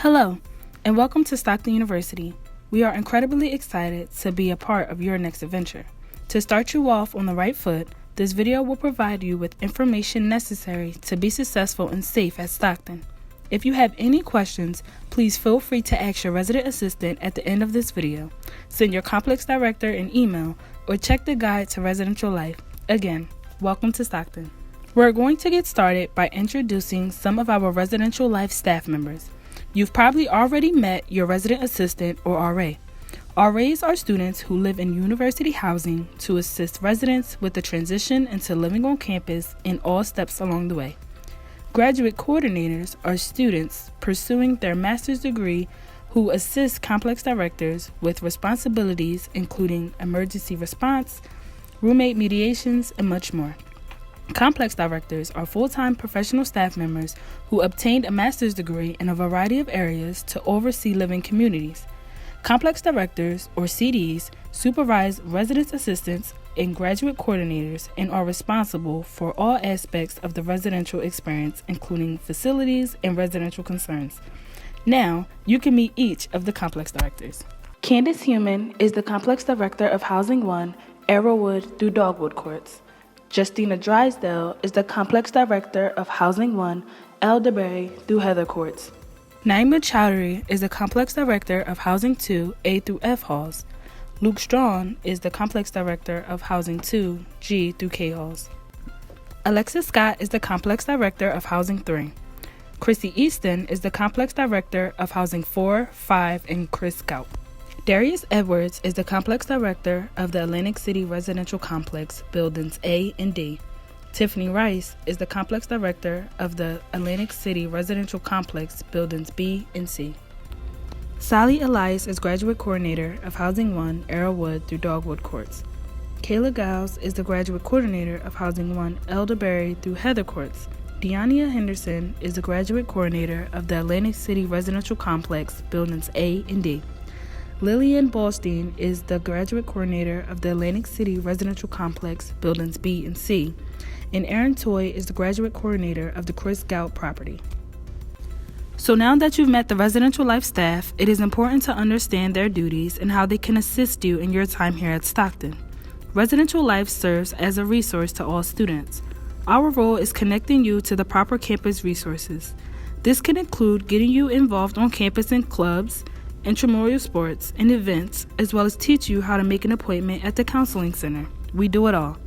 Hello, and welcome to Stockton University. We are incredibly excited to be a part of your next adventure. To start you off on the right foot, this video will provide you with information necessary to be successful and safe at Stockton. If you have any questions, please feel free to ask your resident assistant at the end of this video. Send your complex director an email or check the guide to residential life. Again, welcome to Stockton. We're going to get started by introducing some of our residential life staff members. You've probably already met your resident assistant or RA. RAs are students who live in university housing to assist residents with the transition into living on campus in all steps along the way. Graduate coordinators are students pursuing their master's degree who assist complex directors with responsibilities including emergency response, roommate mediations, and much more. Complex directors are full-time professional staff members who obtained a master's degree in a variety of areas to oversee living communities. Complex directors, or CDs, supervise residence assistants and graduate coordinators and are responsible for all aspects of the residential experience, including facilities and residential concerns. Now, you can meet each of the complex directors. Candace Human is the complex director of Housing 1, Arrowwood through Dogwood Courts. Justina Drysdale is the complex director of Housing 1, Elderberry through Heather Courts. Naima Chowdhury is the complex director of Housing 2, A through F halls. Luke Strawn is the complex director of Housing 2, G through K halls. Alexis Scott is the complex director of Housing 3. Chrissy Easton is the complex director of Housing 4, 5, and Chris Scout. Darius Edwards is the complex director of the Atlantic City Residential Complex, Buildings A and D. Tiffany Rice is the complex director of the Atlantic City Residential Complex, Buildings B and C. Sally Elias is graduate coordinator of Housing 1, Arrowwood through Dogwood Courts. Kayla Giles is the graduate coordinator of Housing 1, Elderberry through Heather Courts. Deania Henderson is the graduate coordinator of the Atlantic City Residential Complex, Buildings A and D. Lillian Ballstein is the graduate coordinator of the Atlantic City Residential Complex, Buildings B and C. And Aaron Toy is the graduate coordinator of the Chris Scout property. So now that you've met the residential life staff, it is important to understand their duties and how they can assist you in your time here at Stockton. Residential life serves as a resource to all students. Our role is connecting you to the proper campus resources. This can include getting you involved on campus in clubs, intramural sports, and events, as well as teach you how to make an appointment at the counseling center. We do it all.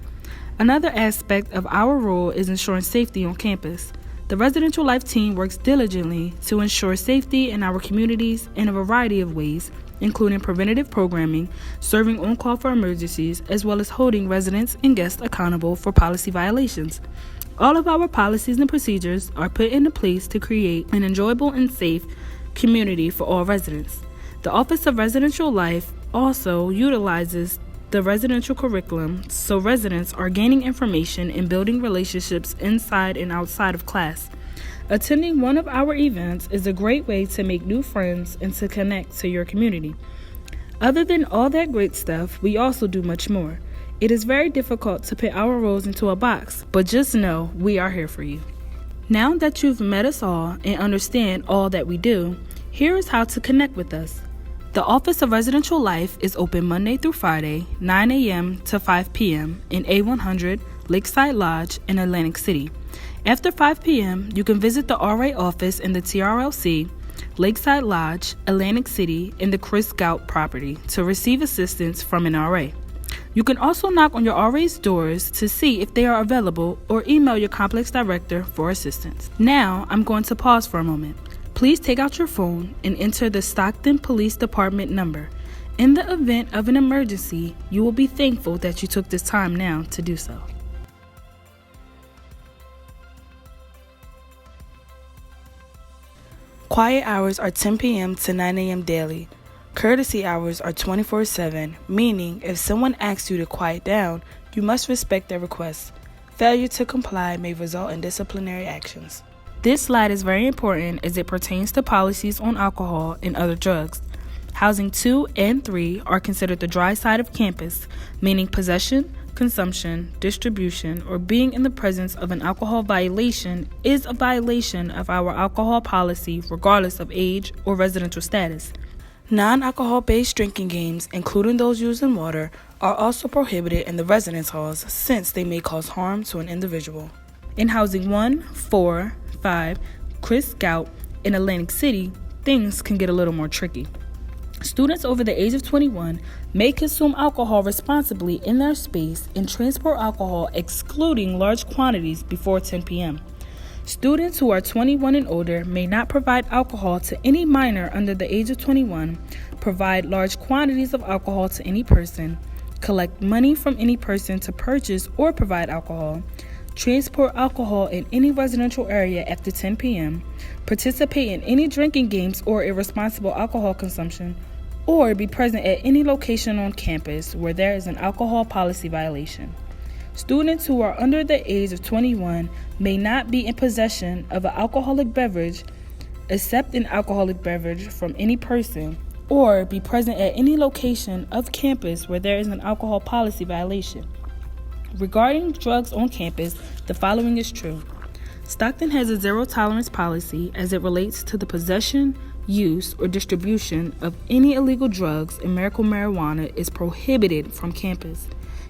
Another aspect of our role is ensuring safety on campus. The residential life team works diligently to ensure safety in our communities in a variety of ways, including preventative programming, serving on call for emergencies, as well as holding residents and guests accountable for policy violations. All of our policies and procedures are put into place to create an enjoyable and safe community for all residents. The Office of Residential Life also utilizes the residential curriculum so residents are gaining information and building relationships inside and outside of class. Attending one of our events is a great way to make new friends and to connect to your community. Other than all that great stuff, we also do much more. It is very difficult to put our roles into a box, but just know we are here for you. Now that you've met us all and understand all that we do, here is how to connect with us. The Office of Residential Life is open Monday through Friday, 9 a.m. to 5 p.m. in A100 Lakeside Lodge in Atlantic City. After 5 p.m., you can visit the RA office in the TRLC, Lakeside Lodge, Atlantic City, and the Chris Scout property to receive assistance from an RA. You can also knock on your RA's doors to see if they are available or email your complex director for assistance. Now, I'm going to pause for a moment. Please take out your phone and enter the Stockton Police Department number. In the event of an emergency, you will be thankful that you took this time now to do so. Quiet hours are 10 p.m. to 9 a.m. daily. Courtesy hours are 24/7, meaning if someone asks you to quiet down, you must respect their request. Failure to comply may result in disciplinary actions. This slide is very important as it pertains to policies on alcohol and other drugs. Housing 2 and 3 are considered the dry side of campus, meaning possession, consumption, distribution, or being in the presence of an alcohol violation is a violation of our alcohol policy regardless of age or residential status. Non-alcohol-based drinking games, including those used in water, are also prohibited in the residence halls since they may cause harm to an individual. In Housing 1, 4, 5, Chris Scout in Atlantic City, things can get a little more tricky. Students over the age of 21 may consume alcohol responsibly in their space and transport alcohol excluding large quantities before 10 p.m. Students who are 21 and older may not provide alcohol to any minor under the age of 21, provide large quantities of alcohol to any person, collect money from any person to purchase or provide alcohol, transport alcohol in any residential area after 10 p.m., participate in any drinking games or irresponsible alcohol consumption, or be present at any location on campus where there is an alcohol policy violation. Students who are under the age of 21 may not be in possession of an alcoholic beverage, accept an alcoholic beverage from any person, or be present at any location of campus where there is an alcohol policy violation. Regarding drugs on campus, the following is true. Stockton has a zero-tolerance policy as it relates to the possession, use, or distribution of any illegal drugs, and medical marijuana is prohibited from campus.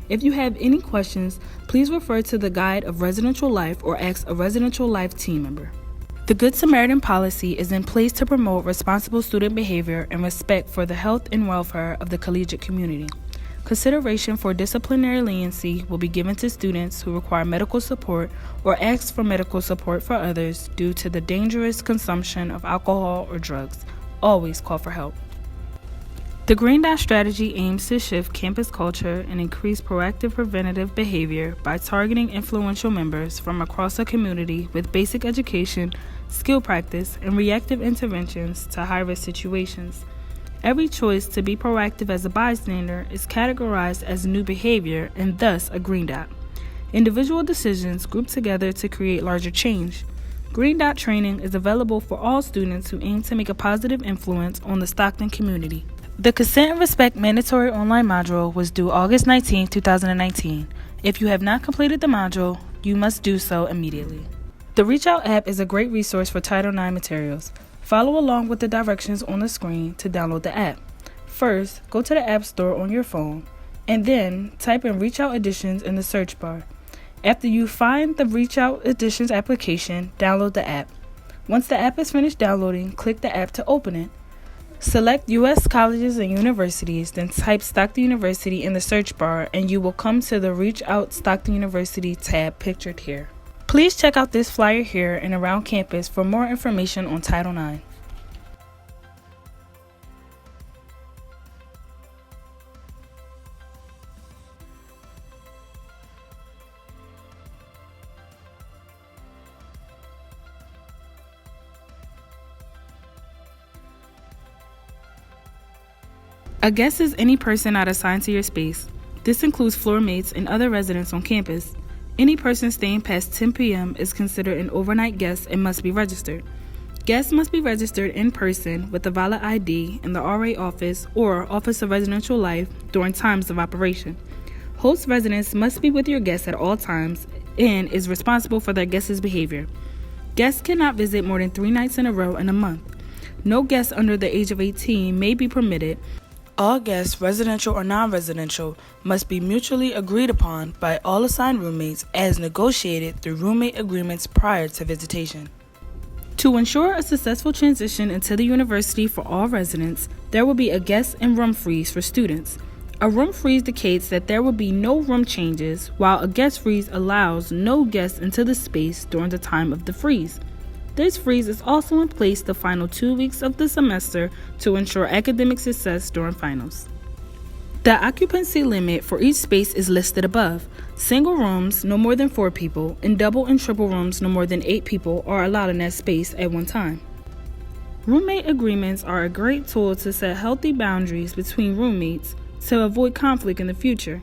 If you have any questions, please refer to the Guide of Residential Life or ask a Residential Life team member. The Good Samaritan policy is in place to promote responsible student behavior and respect for the health and welfare of the collegiate community. Consideration for disciplinary leniency will be given to students who require medical support or ask for medical support for others due to the dangerous consumption of alcohol or drugs. Always call for help. The Green Dot strategy aims to shift campus culture and increase proactive preventative behavior by targeting influential members from across the community with basic education, skill practice, and reactive interventions to high-risk situations. Every choice to be proactive as a bystander is categorized as new behavior and thus a Green Dot. Individual decisions group together to create larger change. Green Dot training is available for all students who aim to make a positive influence on the Stockton community. The Consent and Respect mandatory online module was due August 19, 2019. If you have not completed the module, you must do so immediately. The Reach Out app is a great resource for Title IX materials. Follow along with the directions on the screen to download the app. First, go to the App Store on your phone, and then type in Reach Out Editions in the search bar. After you find the Reach Out Editions application, download the app. Once the app is finished downloading, click the app to open it. Select U.S. colleges and universities, then type Stockton University in the search bar, and you will come to the Reach Out Stockton University tab pictured here. Please check out this flyer here and around campus for more information on Title IX. A guest is any person not assigned to your space. This includes floor mates and other residents on campus. Any person staying past 10 p.m. is considered an overnight guest and must be registered. Guests must be registered in person with a valid ID in the RA office or Office of Residential Life during times of operation. Host residents must be with your guests at all times and is responsible for their guests' behavior. Guests cannot visit more than 3 nights in a row in a month. No guests under the age of 18 may be permitted. All guests, residential or non-residential, must be mutually agreed upon by all assigned roommates as negotiated through roommate agreements prior to visitation. To ensure a successful transition into the university for all residents, there will be a guest and room freeze for students. A room freeze indicates that there will be no room changes, while a guest freeze allows no guests into the space during the time of the freeze. This freeze is also in place the final 2 weeks of the semester to ensure academic success during finals. The occupancy limit for each space is listed above. Single rooms, no more than 4 people, and double and triple rooms, no more than 8 people, are allowed in that space at one time. Roommate agreements are a great tool to set healthy boundaries between roommates to avoid conflict in the future.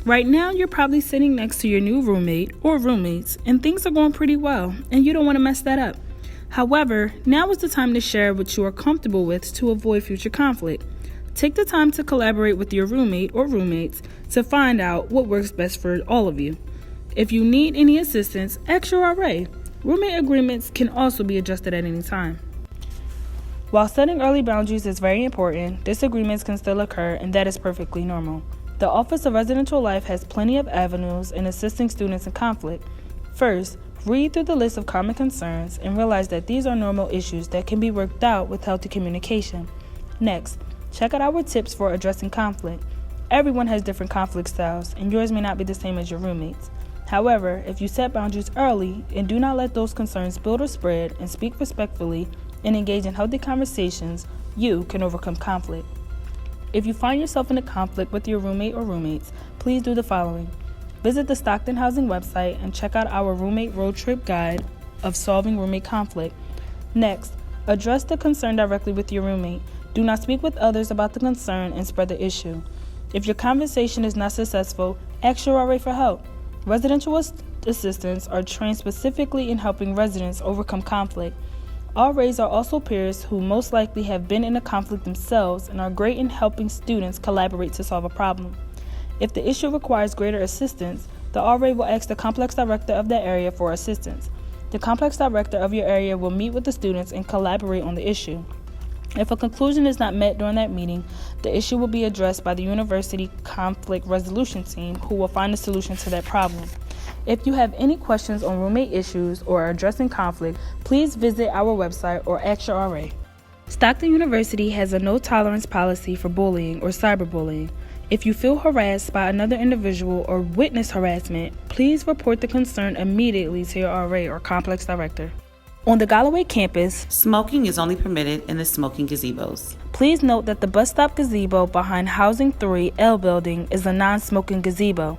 Right now, you're probably sitting next to your new roommate or roommates, and things are going pretty well, and you don't want to mess that up. However, now is the time to share what you are comfortable with to avoid future conflict. Take the time to collaborate with your roommate or roommates to find out what works best for all of you. If you need any assistance, ask your RA. Roommate agreements can also be adjusted at any time. While setting early boundaries is very important, disagreements can still occur, and that is perfectly normal. The Office of Residential Life has plenty of avenues in assisting students in conflict. First, read through the list of common concerns and realize that these are normal issues that can be worked out with healthy communication. Next, check out our tips for addressing conflict. Everyone has different conflict styles, and yours may not be the same as your roommates. However, if you set boundaries early and do not let those concerns build or spread and speak respectfully and engage in healthy conversations, you can overcome conflict. If you find yourself in a conflict with your roommate or roommates, please do the following. Visit the Stockton Housing website and check out our roommate road trip guide of solving roommate conflict. Next, address the concern directly with your roommate. Do not speak with others about the concern and spread the issue. If your conversation is not successful, ask your RA for help. Residential assistants are trained specifically in helping residents overcome conflict. RAs are also peers who most likely have been in a conflict themselves and are great in helping students collaborate to solve a problem. If the issue requires greater assistance, the RA will ask the complex director of that area for assistance. The complex director of your area will meet with the students and collaborate on the issue. If a conclusion is not met during that meeting, the issue will be addressed by the university conflict resolution team, who will find a solution to that problem. If you have any questions on roommate issues or addressing conflict, please visit our website or ask your RA. Stockton University has a no-tolerance policy for bullying or cyberbullying. If you feel harassed by another individual or witness harassment, please report the concern immediately to your RA or complex director. On the Galloway campus, smoking is only permitted in the smoking gazebos. Please note that the bus stop gazebo behind Housing 3 L building is a non-smoking gazebo.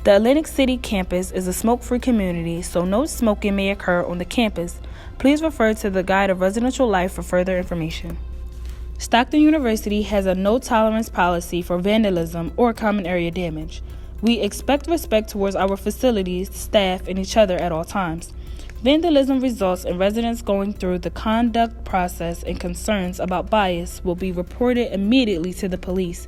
The Atlantic City campus is a smoke-free community, so no smoking may occur on the campus. Please refer to the Guide of Residential Life for further information. Stockton University has a no-tolerance policy for vandalism or common area damage. We expect respect towards our facilities, staff, and each other at all times. Vandalism results in residents going through the conduct process, and concerns about bias will be reported immediately to the police.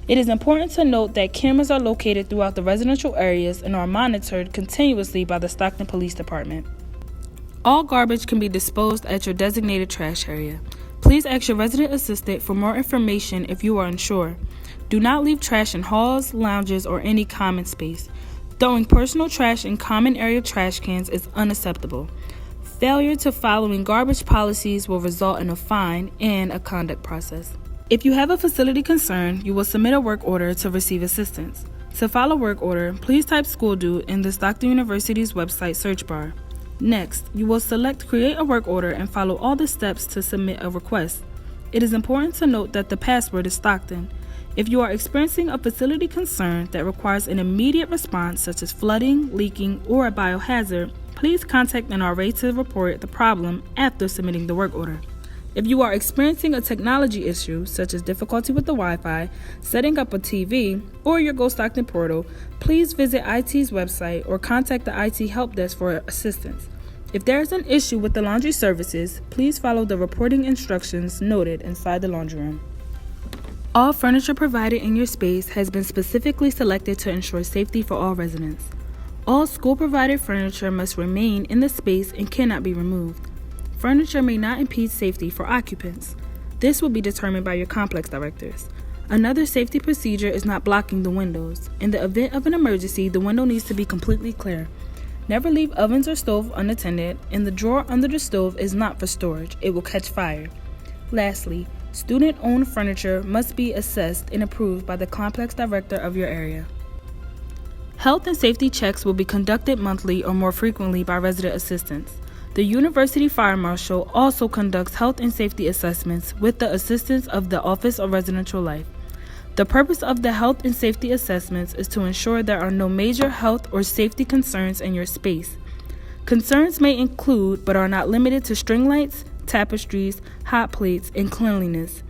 It is important to note that cameras are located throughout the residential areas and are monitored continuously by the Stockton Police Department. All garbage can be disposed at your designated trash area. Please ask your resident assistant for more information if you are unsure. Do not leave trash in halls, lounges, or any common space. Throwing personal trash in common area trash cans is unacceptable. Failure to following garbage policies will result in a fine and a conduct process. If you have a facility concern, you will submit a work order to receive assistance. To file a work order, please type school due in the Stockton University's website search bar. Next, you will select Create a Work Order and follow all the steps to submit a request. It is important to note that the password is Stockton. If you are experiencing a facility concern that requires an immediate response, such as flooding, leaking, or a biohazard, please contact an RA to report the problem after submitting the work order. If you are experiencing a technology issue, such as difficulty with the Wi-Fi, setting up a TV, or your Go Stockton portal, please visit IT's website or contact the IT help desk for assistance. If there is an issue with the laundry services, please follow the reporting instructions noted inside the laundry room. All furniture provided in your space has been specifically selected to ensure safety for all residents. All school-provided furniture must remain in the space and cannot be removed. Furniture may not impede safety for occupants. This will be determined by your complex directors. Another safety procedure is not blocking the windows. In the event of an emergency, the window needs to be completely clear. Never leave ovens or stove unattended, and the drawer under the stove is not for storage. It will catch fire. Lastly, student-owned furniture must be assessed and approved by the complex director of your area. Health and safety checks will be conducted monthly or more frequently by resident assistants. The University Fire Marshal also conducts health and safety assessments with the assistance of the Office of Residential Life. The purpose of the health and safety assessments is to ensure there are no major health or safety concerns in your space. Concerns may include, but are not limited to, string lights, tapestries, hot plates, and cleanliness.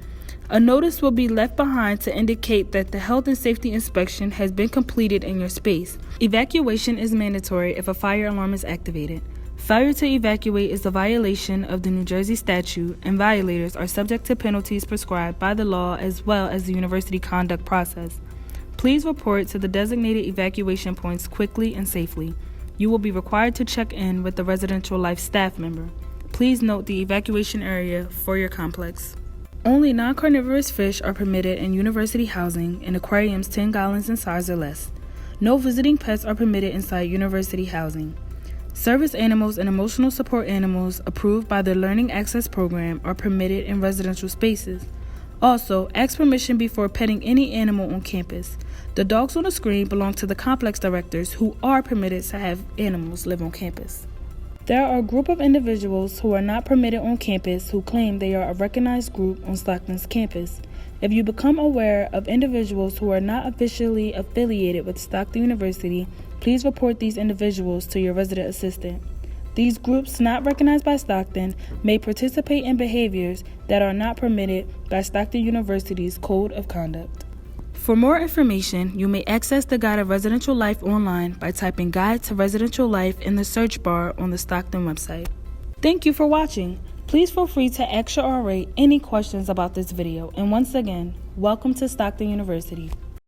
A notice will be left behind to indicate that the health and safety inspection has been completed in your space. Evacuation is mandatory if a fire alarm is activated. Failure to evacuate is a violation of the New Jersey statute, and violators are subject to penalties prescribed by the law as well as the university conduct process. Please report to the designated evacuation points quickly and safely. You will be required to check in with the residential life staff member. Please note the evacuation area for your complex. Only non-carnivorous fish are permitted in university housing in aquariums 10 gallons in size or less. No visiting pets are permitted inside university housing. Service animals and emotional support animals approved by the Learning Access Program are permitted in residential spaces. Also, ask permission before petting any animal on campus. The dogs on the screen belong to the complex directors who are permitted to have animals live on campus. There are a group of individuals who are not permitted on campus who claim they are a recognized group on Stockton's campus. If you become aware of individuals who are not officially affiliated with Stockton University, please report these individuals to your resident assistant. These groups not recognized by Stockton may participate in behaviors that are not permitted by Stockton University's Code of Conduct. For more information, you may access the Guide of Residential Life online by typing Guide to Residential Life in the search bar on the Stockton website. Thank you for watching. Please feel free to ask or rate any questions about this video. And once again, welcome to Stockton University.